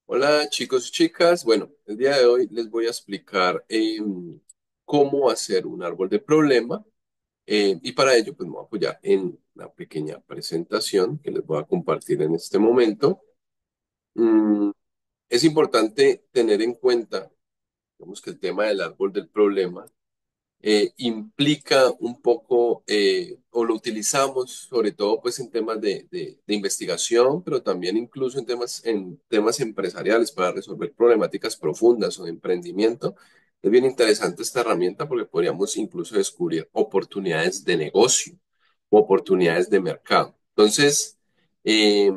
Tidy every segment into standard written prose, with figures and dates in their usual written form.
Hola chicos y chicas. Bueno, el día de hoy les voy a explicar cómo hacer un árbol de problema y para ello pues me voy a apoyar en una pequeña presentación que les voy a compartir en este momento. Mm, es importante tener en cuenta, digamos que el tema del árbol del problema implica un poco, o lo utilizamos sobre todo pues en temas de investigación, pero también incluso en temas empresariales para resolver problemáticas profundas o de emprendimiento. Es bien interesante esta herramienta porque podríamos incluso descubrir oportunidades de negocio o oportunidades de mercado. Entonces, eh,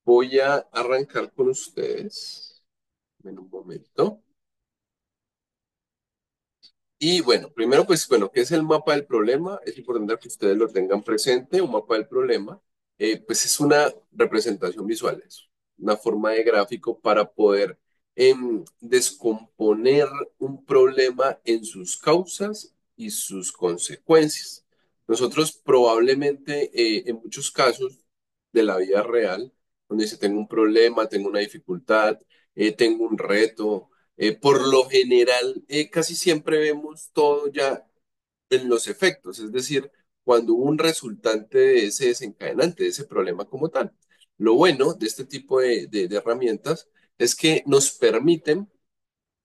voy a arrancar con ustedes en un momento. Y bueno, primero pues bueno, ¿qué es el mapa del problema? Es importante que ustedes lo tengan presente. Un mapa del problema, pues es una representación visual, es una forma de gráfico para poder descomponer un problema en sus causas y sus consecuencias. Nosotros probablemente en muchos casos de la vida real, donde dice tengo un problema, tengo una dificultad, tengo un reto, por lo general, casi siempre vemos todo ya en los efectos, es decir, cuando hubo un resultante de ese desencadenante, de ese problema como tal. Lo bueno de este tipo de herramientas es que nos permiten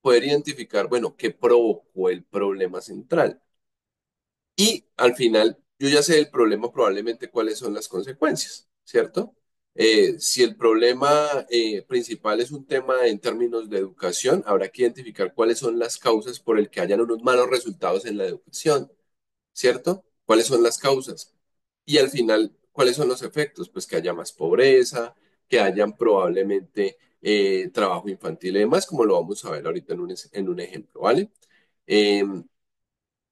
poder identificar, bueno, qué provocó el problema central. Y al final, yo ya sé el problema, probablemente cuáles son las consecuencias, ¿cierto? Si el problema principal es un tema en términos de educación, habrá que identificar cuáles son las causas por el que hayan unos malos resultados en la educación, ¿cierto? ¿Cuáles son las causas? Y al final, ¿cuáles son los efectos? Pues que haya más pobreza, que hayan probablemente trabajo infantil y demás, como lo vamos a ver ahorita en un ejemplo, ¿vale? Em,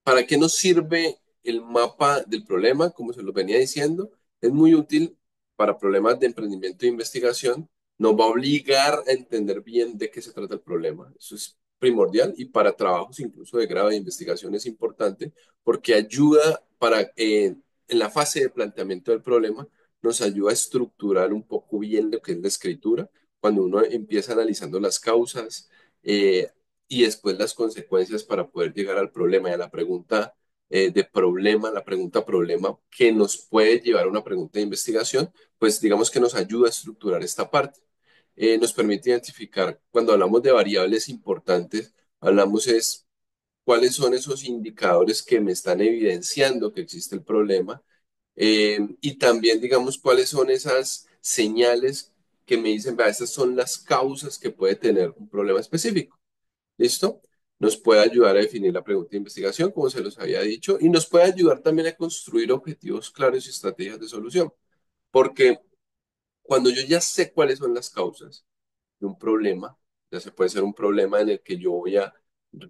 ¿Para qué nos sirve el mapa del problema? Como se lo venía diciendo, es muy útil para problemas de emprendimiento e investigación. Nos va a obligar a entender bien de qué se trata el problema. Eso es primordial y para trabajos incluso de grado de investigación es importante porque ayuda para, en la fase de planteamiento del problema, nos ayuda a estructurar un poco bien lo que es la escritura. Cuando uno empieza analizando las causas, eh, y después las consecuencias para poder llegar al problema y a la pregunta de problema, la pregunta problema que nos puede llevar a una pregunta de investigación, pues digamos que nos ayuda a estructurar esta parte. Nos permite identificar, cuando hablamos de variables importantes, hablamos es cuáles son esos indicadores que me están evidenciando que existe el problema y también digamos cuáles son esas señales que me dicen, vea, estas son las causas que puede tener un problema específico. ¿Listo? Nos puede ayudar a definir la pregunta de investigación, como se los había dicho, y nos puede ayudar también a construir objetivos claros y estrategias de solución. Porque cuando yo ya sé cuáles son las causas de un problema, ya se puede ser un problema en el que yo voy a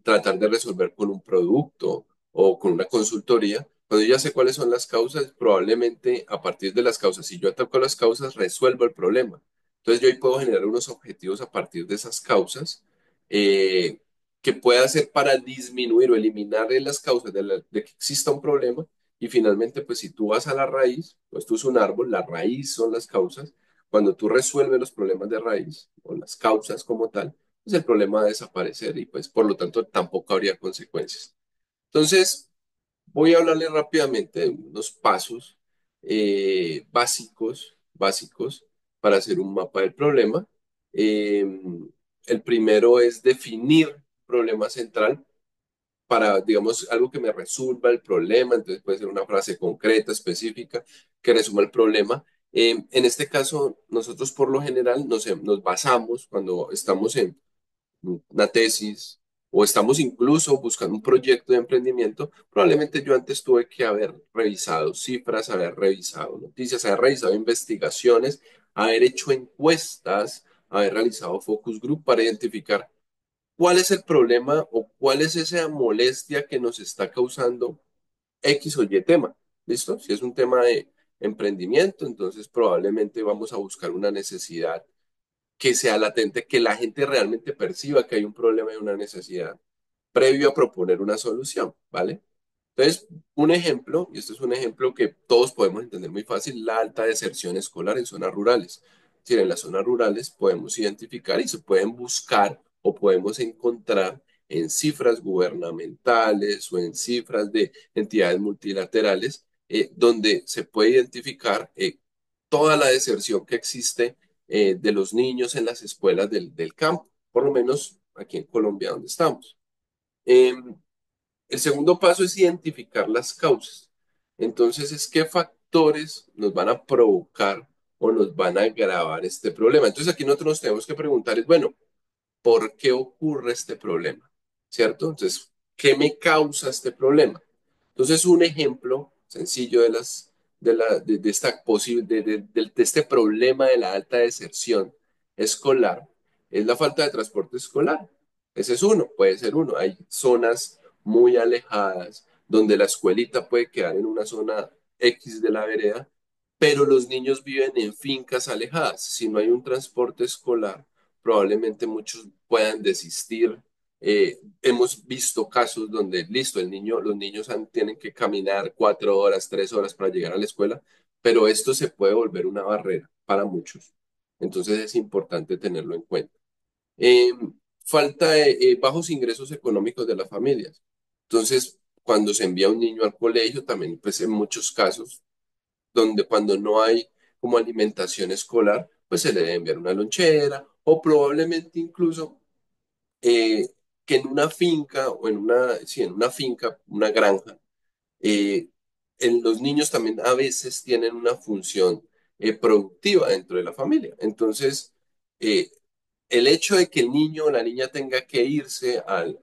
tratar de resolver con un producto o con una consultoría, cuando yo ya sé cuáles son las causas, probablemente a partir de las causas, si yo ataco las causas, resuelvo el problema. Entonces yo ahí puedo generar unos objetivos a partir de esas causas eh, que pueda hacer para disminuir o eliminar las causas de que exista un problema. Y finalmente, pues si tú vas a la raíz, pues tú es un árbol, la raíz son las causas. Cuando tú resuelves los problemas de raíz o las causas como tal, pues el problema va a desaparecer y pues por lo tanto tampoco habría consecuencias. Entonces, voy a hablarle rápidamente de unos pasos básicos para hacer un mapa del problema. Eh, el primero es definir problema central para, digamos, algo que me resuelva el problema. Entonces puede ser una frase concreta, específica, que resuma el problema. En este caso, nosotros por lo general nos basamos cuando estamos en una tesis o estamos incluso buscando un proyecto de emprendimiento, probablemente yo antes tuve que haber revisado cifras, haber revisado noticias, haber revisado investigaciones, haber hecho encuestas, haber realizado focus group para identificar cuál es el problema o cuál es esa molestia que nos está causando X o Y tema. ¿Listo? Si es un tema de emprendimiento, entonces probablemente vamos a buscar una necesidad que sea latente, que la gente realmente perciba que hay un problema y una necesidad previo a proponer una solución, ¿vale? Entonces, un ejemplo, y este es un ejemplo que todos podemos entender muy fácil, la alta deserción escolar en zonas rurales. decir, en las zonas rurales podemos identificar y se pueden buscar o podemos encontrar en cifras gubernamentales o en cifras de entidades multilaterales, donde se puede identificar toda la deserción que existe de los niños en las escuelas del campo, por lo menos aquí en Colombia donde estamos. Em, el segundo paso es identificar las causas. Entonces, es qué factores nos van a provocar o nos van a agravar este problema. Entonces, aquí nosotros nos tenemos que preguntar es, bueno, ¿por qué ocurre este problema? ¿Cierto? Entonces, ¿qué me causa este problema? Entonces, un ejemplo sencillo de esta de este problema de la alta deserción escolar es la falta de transporte escolar. Ese es uno, puede ser uno. Hay zonas muy alejadas donde la escuelita puede quedar en una zona X de la vereda, pero los niños viven en fincas alejadas. Si no hay un transporte escolar, probablemente muchos puedan desistir. Hemos visto casos donde, listo, los niños tienen que caminar 4 horas, 3 horas para llegar a la escuela, pero esto se puede volver una barrera para muchos. Entonces es importante tenerlo en cuenta. Eh, falta de bajos ingresos económicos de las familias. Entonces, cuando se envía un niño al colegio, también, pues en muchos casos, donde cuando no hay como alimentación escolar, pues se le debe enviar una lonchera o probablemente incluso eh, que en una finca o sí, en una finca, una granja, eh, los niños también a veces tienen una función productiva dentro de la familia. Entonces, eh, el hecho de que el niño o la niña tenga que irse al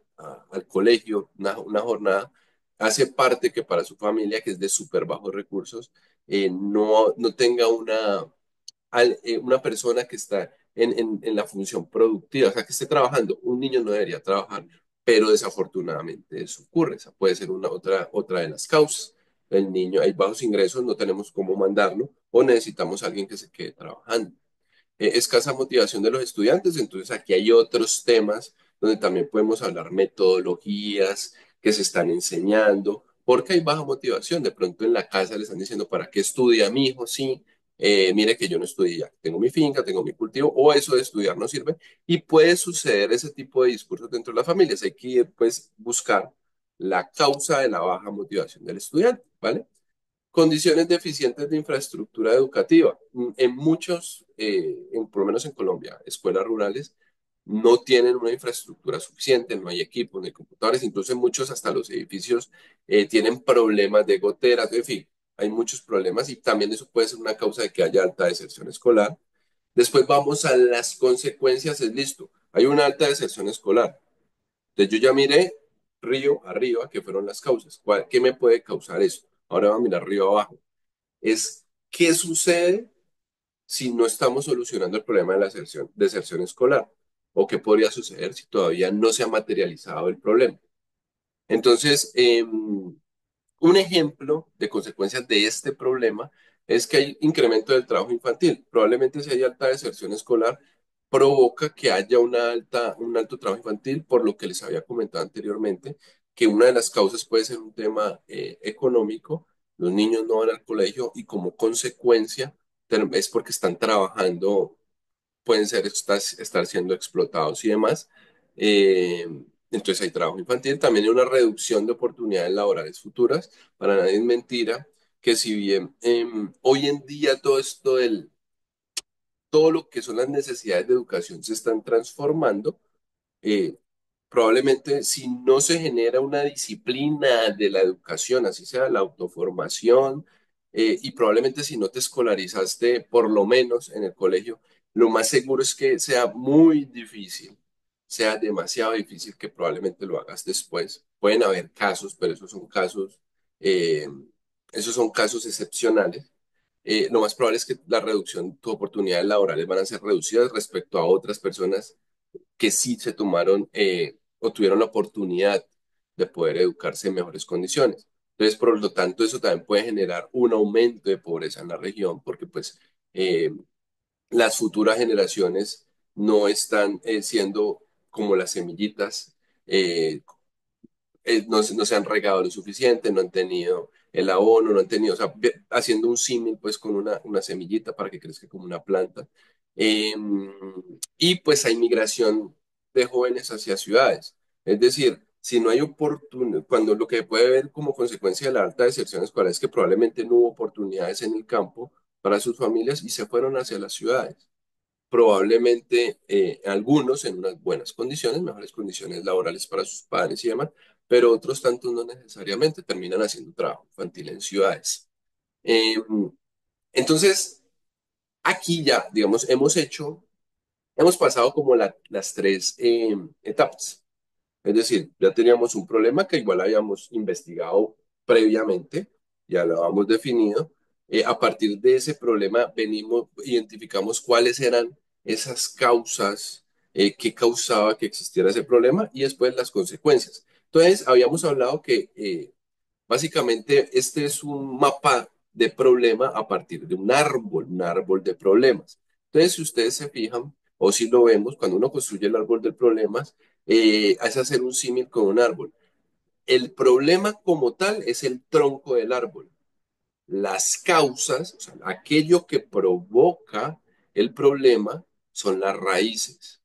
colegio una jornada hace parte que para su familia, que es de súper bajos recursos, no tenga una persona que está en la función productiva, o sea, que esté trabajando. Un niño no debería trabajar, pero desafortunadamente eso ocurre. Esa puede ser otra de las causas. El niño, hay bajos ingresos, no tenemos cómo mandarlo o necesitamos a alguien que se quede trabajando. Escasa motivación de los estudiantes, entonces aquí hay otros temas donde también podemos hablar metodologías que se están enseñando, porque hay baja motivación. De pronto en la casa le están diciendo, ¿para qué estudia mi hijo? Sí, mire que yo no estudié ya, tengo mi finca, tengo mi cultivo, o eso de estudiar no sirve, y puede suceder ese tipo de discursos dentro de las familias. Hay que pues buscar la causa de la baja motivación del estudiante, ¿vale? Condiciones deficientes de infraestructura educativa. En muchos, por lo menos en Colombia, escuelas rurales no tienen una infraestructura suficiente, no hay equipos, no hay computadores, incluso en muchos hasta los edificios tienen problemas de goteras, en fin, hay muchos problemas y también eso puede ser una causa de que haya alta deserción escolar. Después vamos a las consecuencias, es listo, hay una alta deserción escolar. Entonces yo ya miré río arriba, que fueron las causas. ¿Qué me puede causar eso? Ahora vamos a mirar río abajo. Es qué sucede si no estamos solucionando el problema de la deserción escolar o qué podría suceder si todavía no se ha materializado el problema. Entonces, un ejemplo de consecuencias de este problema es que hay incremento del trabajo infantil. Probablemente si hay alta deserción escolar, provoca que haya un alto trabajo infantil, por lo que les había comentado anteriormente, que una de las causas puede ser un tema económico. Los niños no van al colegio y como consecuencia es porque están trabajando, pueden estar siendo explotados y demás. Eh, entonces hay trabajo infantil, también hay una reducción de oportunidades laborales futuras. Para nadie es mentira que si bien hoy en día todo lo que son las necesidades de educación se están transformando, eh, probablemente si no se genera una disciplina de la educación, así sea la autoformación, y probablemente si no te escolarizaste por lo menos en el colegio, lo más seguro es que sea muy difícil, sea demasiado difícil que probablemente lo hagas después. Pueden haber casos, pero eh, esos son casos excepcionales. Lo más probable es que la reducción, tus oportunidades laborales van a ser reducidas respecto a otras personas que sí se tomaron o tuvieron la oportunidad de poder educarse en mejores condiciones. Entonces, por lo tanto, eso también puede generar un aumento de pobreza en la región porque pues eh, las futuras generaciones no están siendo como las semillitas, eh, no se han regado lo suficiente, no han tenido el abono, no han tenido, o sea, haciendo un símil pues con una semillita para que crezca como una planta. Eh, y pues hay migración de jóvenes hacia ciudades. Es decir, si no hay oportunidad, cuando lo que puede haber como consecuencia de la alta deserción escolar es que probablemente no hubo oportunidades en el campo para sus familias y se fueron hacia las ciudades. Probablemente algunos en unas buenas condiciones, mejores condiciones laborales para sus padres y demás, pero otros tantos no necesariamente terminan haciendo trabajo infantil en ciudades. Eh, entonces, aquí ya, digamos, hemos pasado como las tres etapas. Es decir, ya teníamos un problema que igual habíamos investigado previamente, ya lo habíamos definido. A partir de ese problema identificamos cuáles eran esas causas que causaba que existiera ese problema y después las consecuencias. Entonces, habíamos hablado que básicamente este es un mapa de problema a partir de un árbol de problemas. Entonces, si ustedes se fijan, o si lo vemos, cuando uno construye el árbol de problemas, es hacer un símil con un árbol. El problema como tal es el tronco del árbol. Las causas, o sea, aquello que provoca el problema, son las raíces.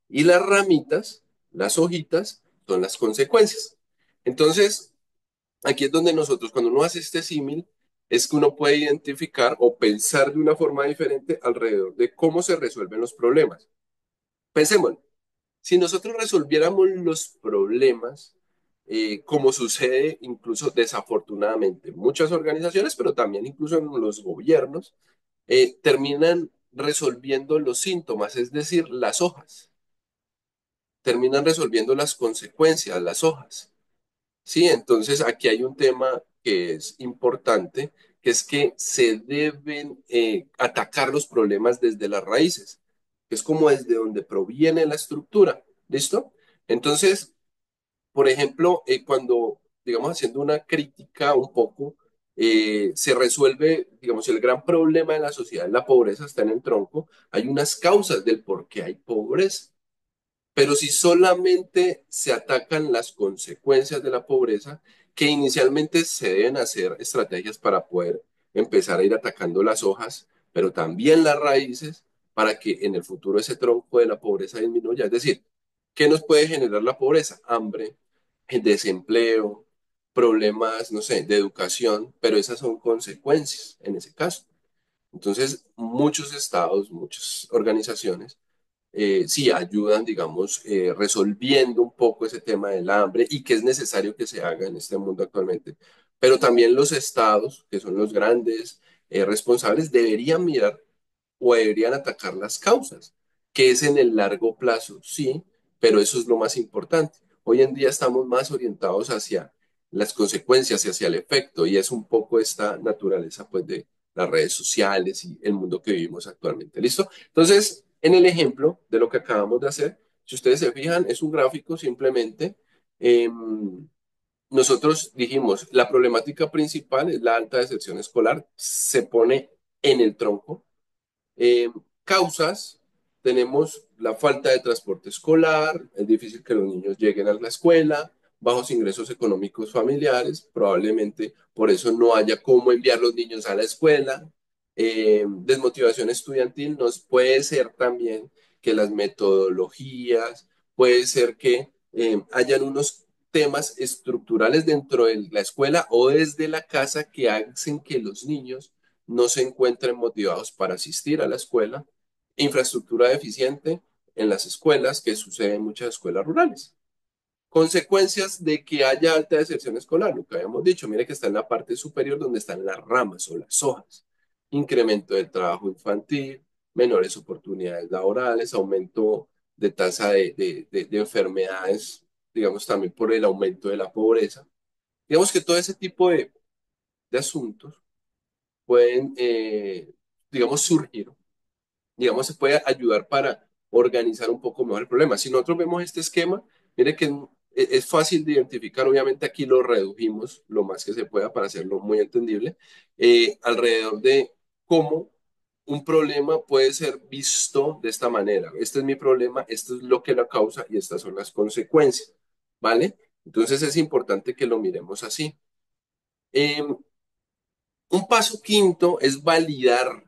Y las ramitas, las hojitas, son las consecuencias. Entonces, aquí es donde nosotros, cuando uno hace este símil, es que uno puede identificar o pensar de una forma diferente alrededor de cómo se resuelven los problemas. Pensemos, si nosotros resolviéramos los problemas, como sucede incluso desafortunadamente en muchas organizaciones, pero también incluso en los gobiernos, terminan resolviendo los síntomas, es decir, las hojas, terminan resolviendo las consecuencias, las hojas. Sí, entonces aquí hay un tema que es importante, que es que se deben atacar los problemas desde las raíces, que es como desde donde proviene la estructura. ¿Listo? Entonces, por ejemplo, cuando, digamos, haciendo una crítica un poco, se resuelve, digamos, el gran problema de la sociedad, la pobreza está en el tronco, hay unas causas del por qué hay pobreza. Pero si solamente se atacan las consecuencias de la pobreza, que inicialmente se deben hacer estrategias para poder empezar a ir atacando las hojas, pero también las raíces, para que en el futuro ese tronco de la pobreza disminuya. Es decir, ¿qué nos puede generar la pobreza? Hambre, desempleo, problemas, no sé, de educación, pero esas son consecuencias en ese caso. Entonces, muchos estados, muchas organizaciones sí ayudan, digamos, resolviendo un poco ese tema del hambre y que es necesario que se haga en este mundo actualmente. Pero también los estados, que son los grandes responsables, deberían mirar o deberían atacar las causas, que es en el largo plazo, sí, pero eso es lo más importante. Hoy en día estamos más orientados hacia las consecuencias y hacia el efecto, y es un poco esta naturaleza pues de las redes sociales y el mundo que vivimos actualmente. ¿Listo? Entonces, en el ejemplo de lo que acabamos de hacer, si ustedes se fijan, es un gráfico simplemente. Nosotros dijimos, la problemática principal es la alta deserción escolar, se pone en el tronco. eh, Causas, tenemos la falta de transporte escolar, es difícil que los niños lleguen a la escuela, bajos ingresos económicos familiares, probablemente por eso no haya cómo enviar los niños a la escuela. Desmotivación estudiantil nos puede ser también que las metodologías, puede ser que hayan unos temas estructurales dentro de la escuela o desde la casa que hacen que los niños no se encuentren motivados para asistir a la escuela, infraestructura deficiente en las escuelas, que sucede en muchas escuelas rurales. Consecuencias de que haya alta deserción escolar, lo que habíamos dicho, mire que está en la parte superior donde están las ramas o las hojas. Incremento del trabajo infantil, menores oportunidades laborales, aumento de tasa de enfermedades, digamos también por el aumento de la pobreza. Digamos que todo ese tipo de asuntos pueden, digamos, surgir, digamos, se puede ayudar para organizar un poco mejor el problema. Si nosotros vemos este esquema, mire que es fácil de identificar, obviamente aquí lo redujimos lo más que se pueda para hacerlo muy entendible, alrededor de cómo un problema puede ser visto de esta manera. Este es mi problema, esto es lo que lo causa y estas son las consecuencias, ¿vale? Entonces es importante que lo miremos así. Eh, un paso quinto es validar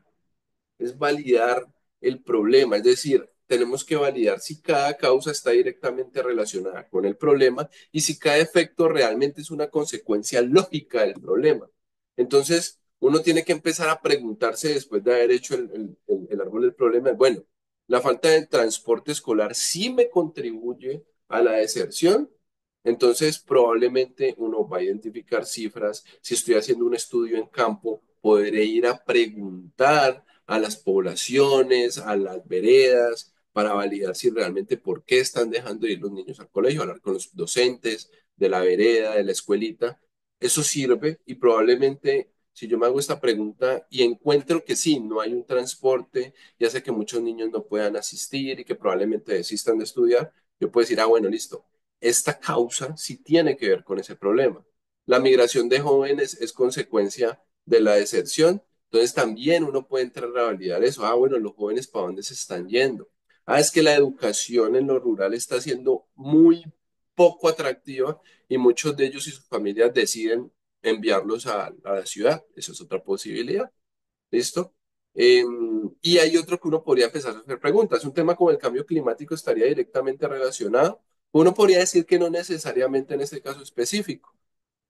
el problema. Es decir, tenemos que validar si cada causa está directamente relacionada con el problema y si cada efecto realmente es una consecuencia lógica del problema. Entonces, uno tiene que empezar a preguntarse después de haber hecho el árbol del problema, bueno, la falta de transporte escolar sí me contribuye a la deserción. Entonces, probablemente uno va a identificar cifras. Si estoy haciendo un estudio en campo, podré ir a preguntar a las poblaciones, a las veredas, para validar si realmente por qué están dejando de ir los niños al colegio, hablar con los docentes de la vereda, de la escuelita. Eso sirve y probablemente si yo me hago esta pregunta y encuentro que sí, no hay un transporte y hace que muchos niños no puedan asistir y que probablemente desistan de estudiar, yo puedo decir, ah, bueno, listo, esta causa sí tiene que ver con ese problema. La migración de jóvenes es consecuencia de la deserción, entonces también uno puede entrar a validar eso. Ah, bueno, los jóvenes para dónde se están yendo. Ah, es que la educación en lo rural está siendo muy poco atractiva y muchos de ellos y sus familias deciden enviarlos a la ciudad. Esa es otra posibilidad. ¿Listo? Y hay otro que uno podría empezar a hacer preguntas. Un tema como el cambio climático estaría directamente relacionado. Uno podría decir que no necesariamente en este caso específico.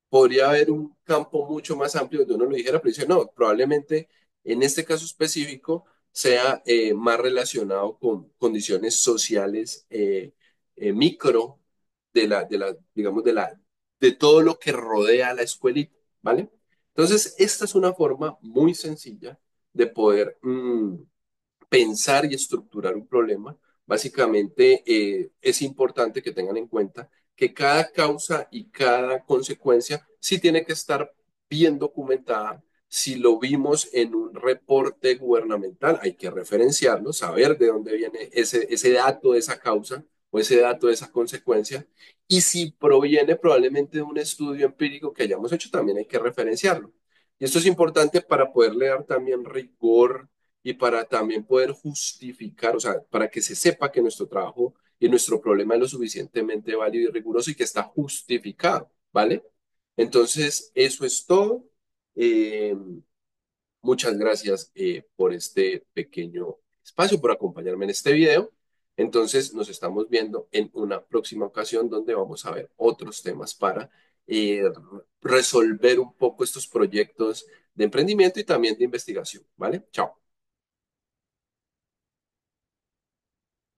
Podría haber un campo mucho más amplio donde uno lo dijera, pero dice, no, probablemente en este caso específico sea más relacionado con condiciones sociales micro digamos, de todo lo que rodea a la escuelita, ¿vale? Entonces, esta es una forma muy sencilla de poder pensar y estructurar un problema. Básicamente, es importante que tengan en cuenta que cada causa y cada consecuencia sí tiene que estar bien documentada. Si lo vimos en un reporte gubernamental, hay que referenciarlo, saber de dónde viene ese dato de esa causa o ese dato de esa consecuencia. Y si proviene probablemente de un estudio empírico que hayamos hecho, también hay que referenciarlo. Y esto es importante para poderle dar también rigor y para también poder justificar, o sea, para que se sepa que nuestro trabajo y nuestro problema es lo suficientemente válido y riguroso y que está justificado, ¿vale? Entonces, eso es todo. Eh, Muchas gracias por este pequeño espacio, por acompañarme en este video. Entonces, nos estamos viendo en una próxima ocasión donde vamos a ver otros temas para eh, resolver un poco estos proyectos de emprendimiento y también de investigación, ¿vale? Chao.